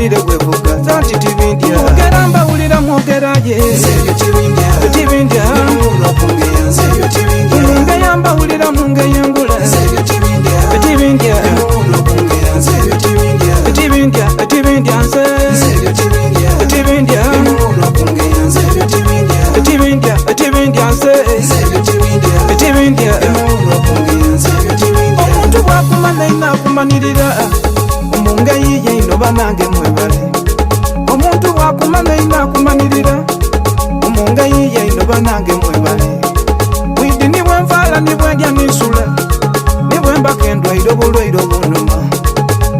bwire bwevuga zanti tibindya mwogera mbawulira mwogera ye tibindya munge yambawulira munge yengula tibindya tibindya nze tibindya nze tibindya omuntu bwakumanya inakumanirira omunga yiye inoba nange mwebale omuntu bwakumanya inakumanirira omunga yiye inoba nange mwebale bwidi nibwe nfaala nibwe ndya ninsula nibwe mbakendwa irobulwairo bunuma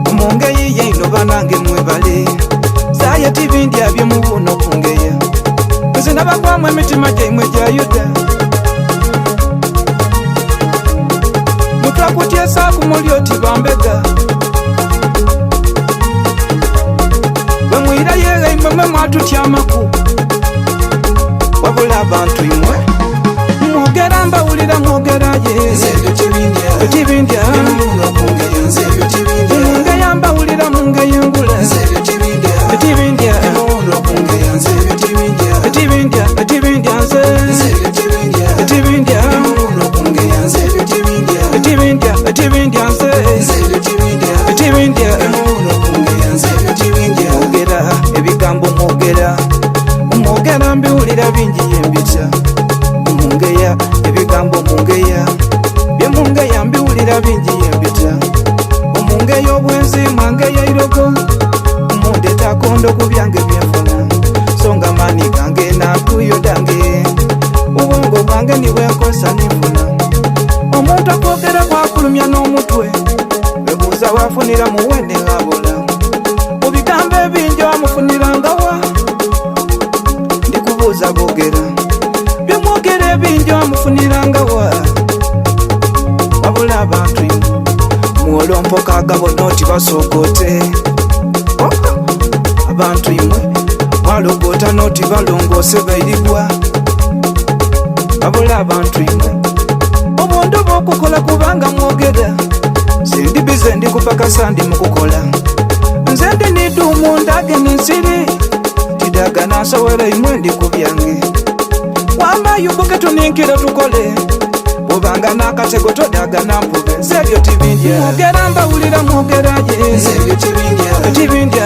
omunga yiye inoba nange mwebale saye tibindya byemubuno kungeya nze nabagwamu emitima gyaimwe gya yuda mutwakutyesa kumulyo tibambega bwemwira yega imwe mwatutyamaku wabula abantu imwe mwogera mbawulira mwogera ye tibindya munge yambawulira munge yengula tibindya nze tibindya nze tibindya mwogera ebigambo mwogera mbiwulira bingi yembitya mungeya ebigambo mungeya byemungeya mbiwulira bingi yembitya omungeya obwenzi mwangeya irogo mundeta kondo ku byange byenfuna songa mani gange nakuyo dange ubwongo bwange nibwe nkosa nifuna omuntu akwogera kwakulumya n'omutwe bebuuza wafunira muwende ngabula mu bigambo ebingi wamufuniranga wa ndikubuuza bogera byemwogera ebingi wamufuniranga wa wabula abantu muolompoka agabona oti basokote abantu imwe mwalogota noti balongose bairigwa wabula abantu imwe obundu bwokukola kubanga mwogera sindi bize ndikupakasa ndi mukukola nze ndi nidumu ndage nensiri tidaga nasowera imwe ndi ku byange wamba yubuke tuninkira tukole bwobanga n'akatego todaga nampube nze ebyo tibindya mwogera mbawulira mwogera ye tibindya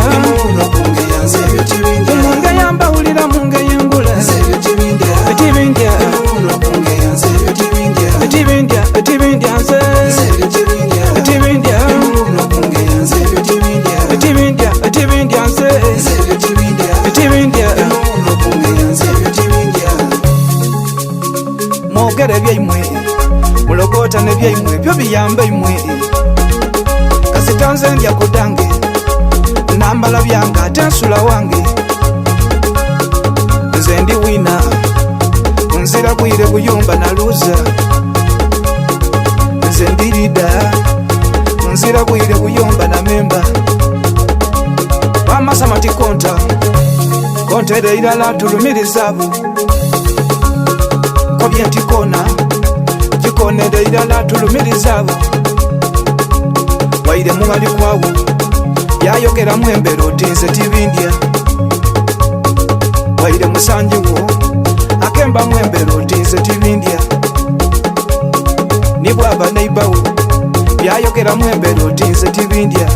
munge yambawulira munge yengula tibindya nze tibindya nze tibindya mwogera ebyaimwe mulogota nebyaimwe byo biyamba imwe kasita nze ndya kudange nambala byange ate nsula wange nze ndi wina nzira bwire buyumba na luza nze ndi lida nzira bwire buyumba na memba wamasamati konta era irala tulumiriza abo kobye ntikona gikonera irala tulumiriza abo waire mugali kwawo yayogera mwembero tinze tibindya waire musanjiwo akemba mwembero tinze tibindya nibwaba neibawo yayogera mwembero tinze tibindya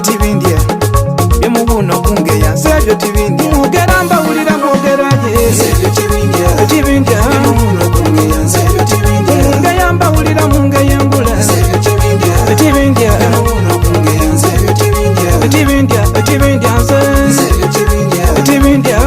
tibindya byemubuno kungeya sebyo tibindya mwogera mbawulira mwogera ye tibindya munge yambawulira munge yengula tibindya nze tibindya